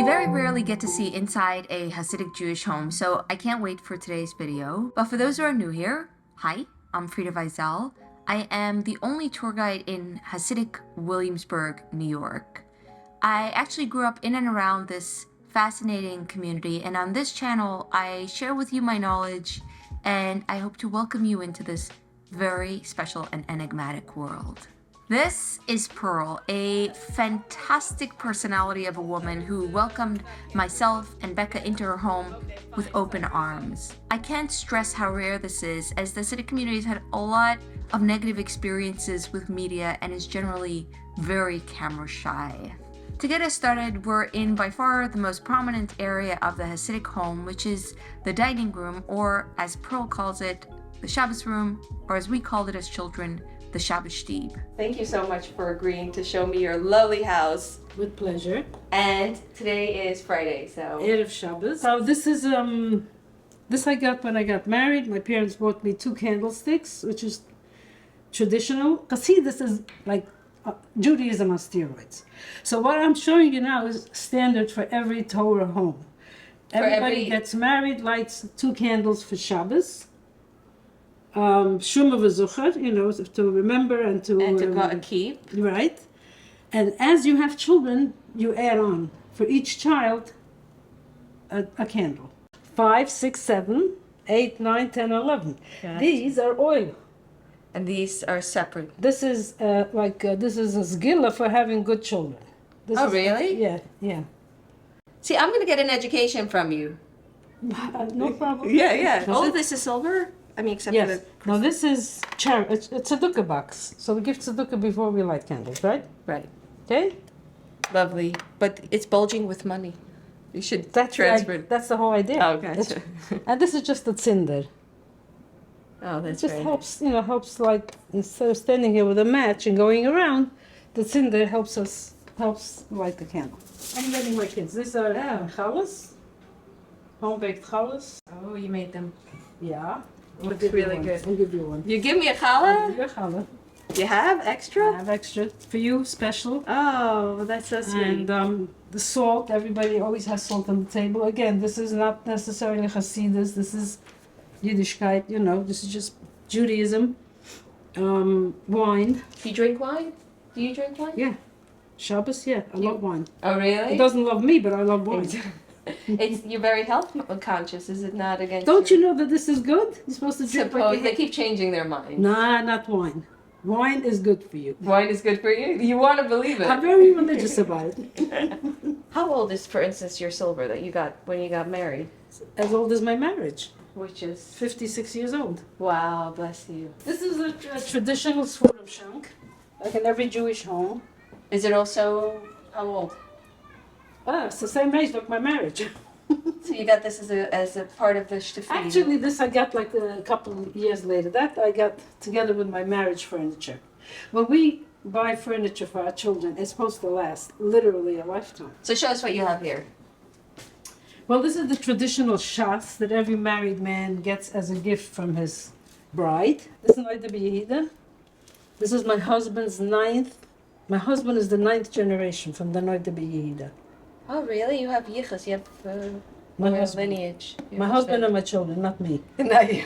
We very rarely get to see inside a Hasidic Jewish home, so I can't wait for today's video. But for those who are new here, hi, I'm Frida Weisel. I am the only tour guide in Hasidic Williamsburg, New York. I actually grew up in and around this fascinating community, and on this channel, I share with you my knowledge, and I hope to welcome you into this very special and enigmatic world. This is Pearl, a fantastic personality of a woman who welcomed myself and Becca into her home with open arms. I can't stress how rare this is, as the Hasidic community has had a lot of negative experiences with media and is generally very camera shy. To get us started, we're in by far the most prominent area of the Hasidic home, which is the dining room, or as Pearl calls it, the Shabbos room, or as we called it as children, the Shabbos Shtib. Thank you so much for agreeing to show me your lovely house. With pleasure. And today is Friday, so... Erev Shabbos. So this is, this I got when I got married. My parents bought me 2 candlesticks, which is traditional. Because see, this is like Judaism on steroids. So what I'm showing you now is standard for every Torah home. Everybody gets married, lights 2 candles for Shabbos. Shuma v'zuchar, you know, to remember and to keep. Right. And as you have children, you add on for each child a candle. 5, 6, 7, 8, 9, 10, 11. Gotcha. These are oil. And these are separate. This is this is a zgila for having good children. Really? Yeah. See, I'm going to get an education from you. No problem. Yeah. Oh, this is silver? I mean, except for the... No, this is it's a tzedukah box. So we give tzedukah before we light candles, right? Right. Okay? Lovely. But it's bulging with money. You should transfer it. That's the whole idea. Oh, gotcha. And this is just a cinder. Oh, that's It just helps like, instead of standing here with a match and going around, the cinder helps light the candle. I'm getting my kids. These are challahs, home-baked challahs. Oh, you made them. Yeah. Looks really good. I'll give you one. You give me a I'll challah? give you a challah. You have extra? I have extra for you, special. Oh, that's so sweet. And the salt, everybody always has salt on the table. Again, this is not necessarily Hasidus. This is Yiddishkeit, you know, this is just Judaism. Wine. Do you drink wine? Do you drink wine? Yeah. Shabbos, yeah. I love wine. Oh, really? It doesn't love me, but I love wine. You're very health conscious, is it not? Against Don't you know that this is good? You're supposed to drink they keep changing their mind. Nah, not wine. Wine is good for you. Wine is good for you? You want to believe it. I'm very religious about it. How old is, for instance, your silver that you got when you got married? As old as my marriage. Which is? 56 years old. Wow, bless you. This is a traditional Sforim shank, like in every Jewish home. Is it also, how old? It's the same age like my marriage. So you got this as a part of the shtifi? Actually, this I got like a couple of years later. That I got together with my marriage furniture. When we buy furniture for our children, it's supposed to last literally a lifetime. So show us what you have here. Well, this is the traditional shas that every married man gets as a gift from his bride. This is Noida B'Yehida. This is my husband's 9th. My husband is the 9th generation from the Noida B'Yehida. Oh, really? You have yichus. You have My husband. lineage. My husband and my children, not me. Not you.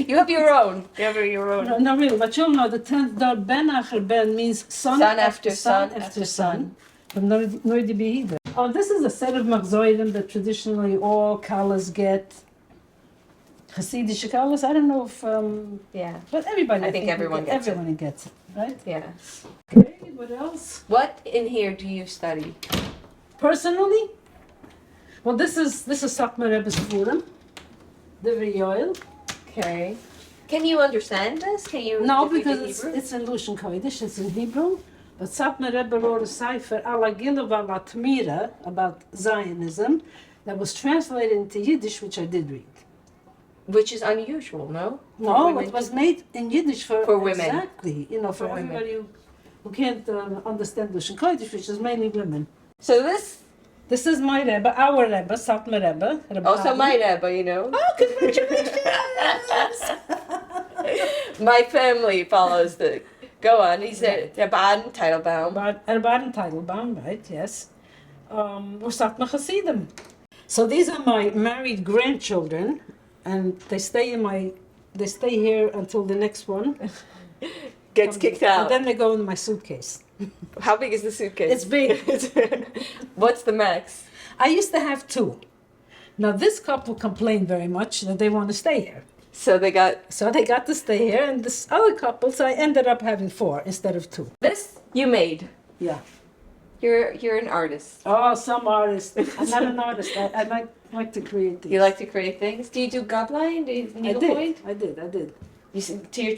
You have your own. You have your own. No, not really. My children are the 10th dar. Ben Acher Ben means son after son after son. From Noida B'Yehida. Oh, this is a set of machzorim that traditionally all Kalas get. Hasidic Kalas, I don't know if, yeah. but everybody, I think everyone gets it, right? Yeah. Okay, what else? What in here do you study? Personally, well, this is Satmar Rebbe's Purim, the Yoel. Okay. Can you understand this? Can you? No, because it's in Lushan Kodesh, it's in Hebrew. But Satmar Rebbe wrote a cipher, Ala Gilu Vala Tmira, about Zionism, that was translated into Yiddish, which I did read. Which is unusual, no? No, it was made in Yiddish for women. Exactly, you know, for everybody who can't understand Lushan Kodesh, which is mainly women. So this is my Rebbe, our Rebbe, Satmar Rebbe. Also my Rebbe, you know. Oh, congratulations! My family follows the Go on. He said Rabban Teitelbaum. Rabban Teitelbaum, right? Yes. Wasatma Hasidim. So these are my married grandchildren, and they stay here until the next one Gets kicked and out. then they go in my suitcase. How big is the suitcase? It's big. What's the max? I used to have 2. Now this couple complained very much that they want to stay here. So they got So they got to stay here, and this other couple, so I ended up having 4 instead of 2. this you made. Yeah. You're an artist. Oh, some artist. I'm not an artist. I like to create things. You like to create things. Do you do gobline? Do you needlepoint? I did. You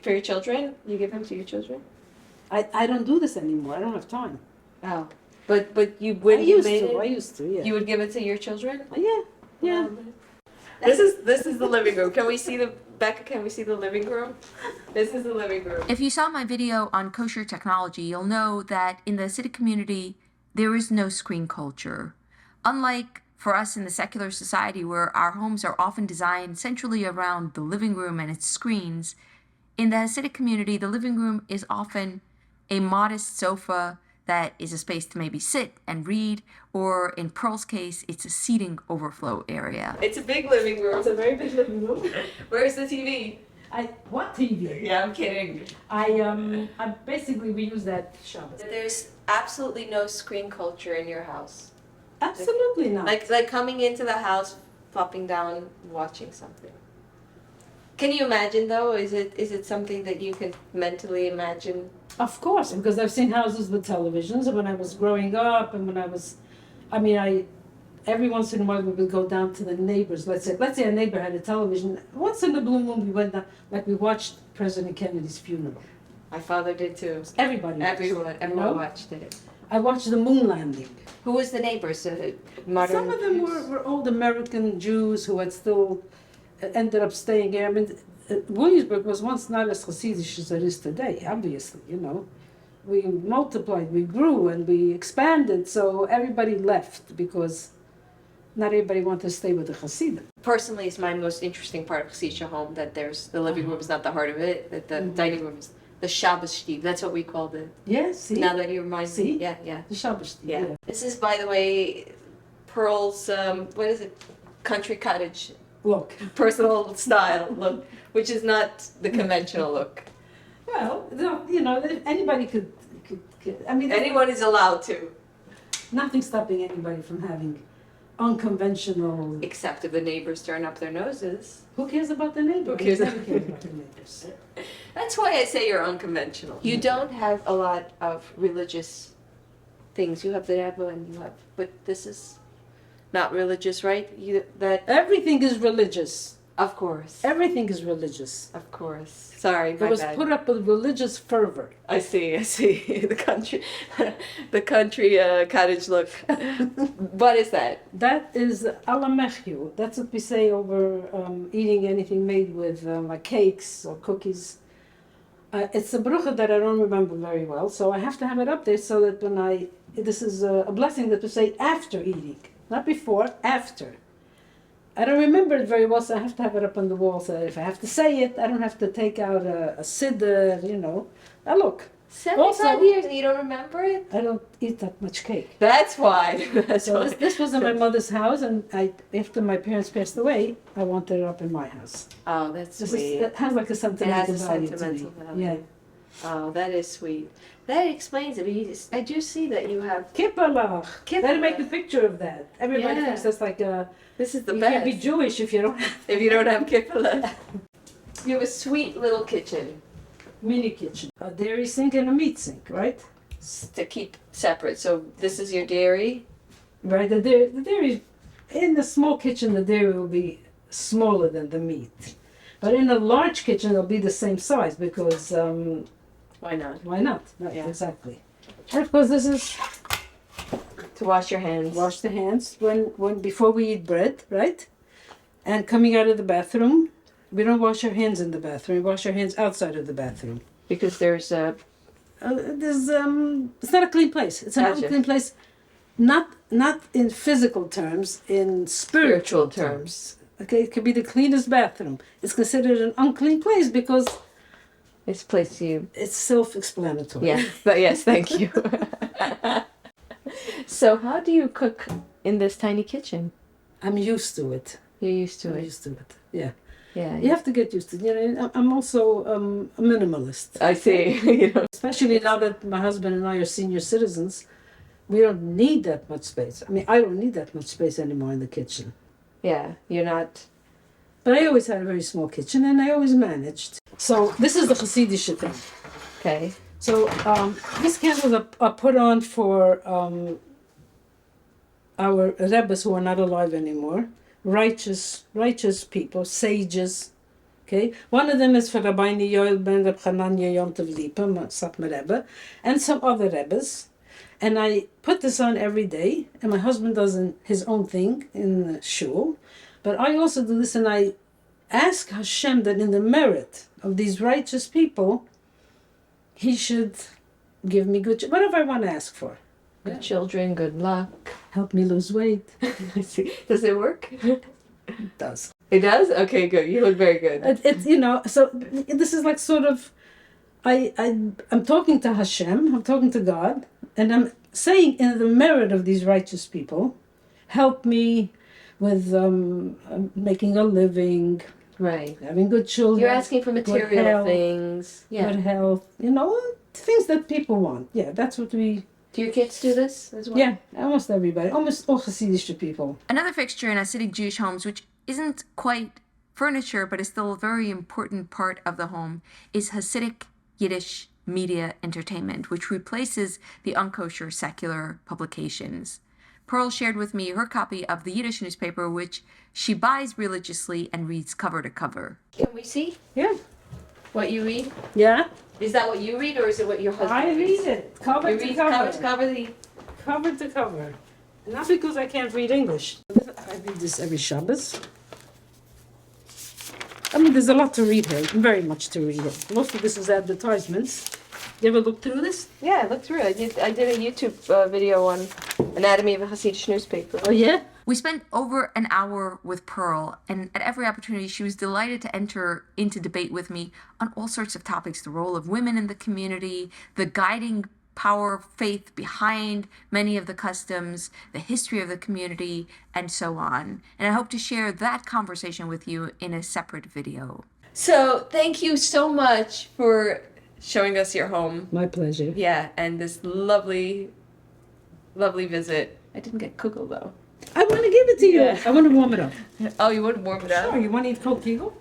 for your children? You give them to your children? I don't do this anymore. I don't have time. Oh, but you when I you used made to. it, I used to. Yeah. you would give it to your children. Yeah. This is the living room. Can we see the Becca? Can we see the living room? This is the living room. If you saw my video on kosher technology, you'll know that in the Hasidic community, there is no screen culture. Unlike for us in the secular society, where our homes are often designed centrally around the living room and its screens, in the Hasidic community, the living room is often a modest sofa that is a space to maybe sit and read, or in Pearl's case, it's a seating overflow area. It's a big living room. It's a very big living room. Where's the TV? What TV? Yeah, I'm kidding. I basically we use that Shabbos. There's absolutely no screen culture in your house. Absolutely not. Like coming into the house, plopping down, watching something. Can you imagine though? Is it something that you can mentally imagine? Of course, because I've seen houses with televisions, and when I was growing up, and when I was, every once in a while we would go down to the neighbors. Let's say a neighbor had a television. Once in a blue moon we went down, like we watched President Kennedy's funeral. My father did too. Everybody watched, Everyone watched it. I watched the moon landing. Who was the neighbors? Modern Some of them Jews? were old American Jews who had still ended up staying here. I mean, Williamsburg was once not as Hasidic as it is today, obviously, We multiplied, we grew, and we expanded, so everybody left because not everybody wanted to stay with the Hasidim. Personally, it's my most interesting part of Hasidic home, that there's the living room is not the heart of it, that the dining room is the Shabbos shtiv. That's what we called it. Yeah, see? Now that you remind me. See? Yeah. The Shabbos. Yeah. This is, by the way, Pearl's, what is it? Country cottage. Look. Personal style look, which is not the conventional look. Well, anybody could Anyone is allowed to. nothing's stopping anybody from having unconventional. Except if the neighbors turn up their noses. Who cares about the neighbors? Who cares? Nobody cares about the neighbors. That's why I say you're unconventional. You don't have a lot of religious things. You have the Rebbe and you have, but this is not religious, right? Everything is religious. Of course. Everything is religious. Of course. Sorry, It was put up with religious fervor. I see. the country cottage look. What is that? That is alamechyu. That's what we say over eating anything made with like cakes or cookies. It's a brucha that I don't remember very well, so I have to have it up there so that this is a blessing that we say after eating, not before, after. I don't remember it very well, so I have to have it up on the wall so that if I have to say it, I don't have to take out a siddur, Now look. 75 years and you don't remember it? I don't eat that much cake. That's why. This was in my mother's house, and after my parents passed away, I wanted it up in my house. Oh, that's sweet. It has like a sentimental value to me. Yeah. Oh, that is sweet. That explains it. I do see that you have... Kippalach. Better make a picture of that. Everybody thinks that's like a... This is the you best. can't be Jewish if you don't have... If you don't have kippala. You have a sweet little kitchen. Mini kitchen. A dairy sink and a meat sink, right? To keep separate. So this is your dairy? Right. The dairy... In the small kitchen, the dairy will be smaller than the meat. But in a large kitchen, it'll be the same size because... Why not? Why not? Right, Yeah. exactly. And of course, this is To wash your hands. wash the hands when before we eat bread, right? And coming out of the bathroom, we don't wash our hands in the bathroom. We wash our hands outside of the bathroom. Because there's a... It's not a clean place. It's an Gotcha. unclean place, not in physical terms, in spiritual terms. Okay, it could be the cleanest bathroom. It's considered an unclean place because It's placed you. it's self-explanatory. Yeah, but yes, thank you. So how do you cook in this tiny kitchen? I'm used to it. You're used to I'm it. used to it. Yeah. Yeah. You have to get used to it. You know, I'm also a minimalist. I see. You know. Especially now that my husband and I are senior citizens, we don't need that much space. I mean, I don't need that much space anymore in the kitchen. Yeah. You're not. But I always had a very small kitchen and I always managed. So this is the Hasidische thing. Okay. So these candles are put on for our Rebbes who are not alive anymore, righteous people, sages. Okay, one of them is for Rabbeinu Yoel ben Reb Chananya Yom Tov Lipa, Satmar Rebbe, and some other Rebbes. And I put this on every day, and my husband does his own thing in the shul. But I also do this, and I ask Hashem that in the merit of these righteous people, He should give me good, whatever I want to ask for. Good children. Good luck. Help me lose weight. I see. Does it work? It does. It does. Okay. Good. You look very good. It's so this is like sort of, I'm talking to Hashem, I'm talking to God, and I'm saying in the merit of these righteous people, help me with making a living, Right. having good children. You're asking for material health, things. Yeah. good health, things that people want. Yeah, that's what we. Do your kids do this as well? Yeah, almost everybody, almost all Hasidic people. Another fixture in Hasidic Jewish homes, which isn't quite furniture but is still a very important part of the home, is Hasidic Yiddish media entertainment, which replaces the unkosher secular publications. Pearl shared with me her copy of the Yiddish newspaper, which she buys religiously and reads cover to cover. Can we see Yeah. what you read? Yeah. Is that what you read, or is it what your husband I reads? read it cover You to read cover. cover to cover the. Cover to cover. Not because I can't read English. I read this every Shabbos. I mean, there's a lot to read here, very much to read here. Most of this is advertisements. You ever look through this? Yeah, I looked through it. I did a YouTube video on Anatomy of a Hasidic Newspaper. Oh, yeah? We spent over an hour with Pearl, and at every opportunity she was delighted to enter into debate with me on all sorts of topics: the role of women in the community, the guiding power of faith behind many of the customs, the history of the community, and so on. And I hope to share that conversation with you in a separate video. So thank you so much for showing us your home. My pleasure. Yeah, and this lovely, lovely visit. I didn't get kugel though. I want to give it to you. Yeah. I want to warm it up. Oh, you wouldn't warm it up? Sure, you want to eat Coke Eagle?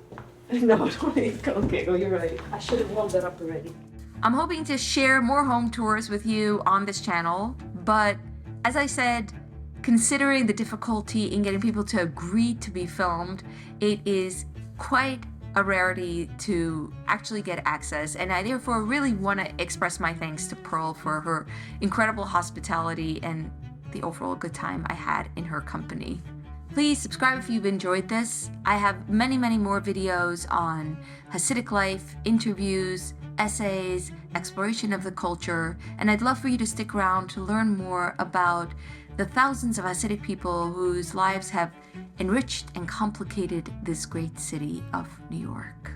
No, don't eat kugel. Oh, you're right. I should have warmed that up already. I'm hoping to share more home tours with you on this channel, but as I said, considering the difficulty in getting people to agree to be filmed, it is quite a rarity to actually get access, and I therefore really want to express my thanks to Pearl for her incredible hospitality and the overall good time I had in her company. Please subscribe if you've enjoyed this. I have many, many more videos on Hasidic life, interviews, essays, exploration of the culture, and I'd love for you to stick around to learn more about the thousands of Hasidic people whose lives have enriched and complicated this great city of New York.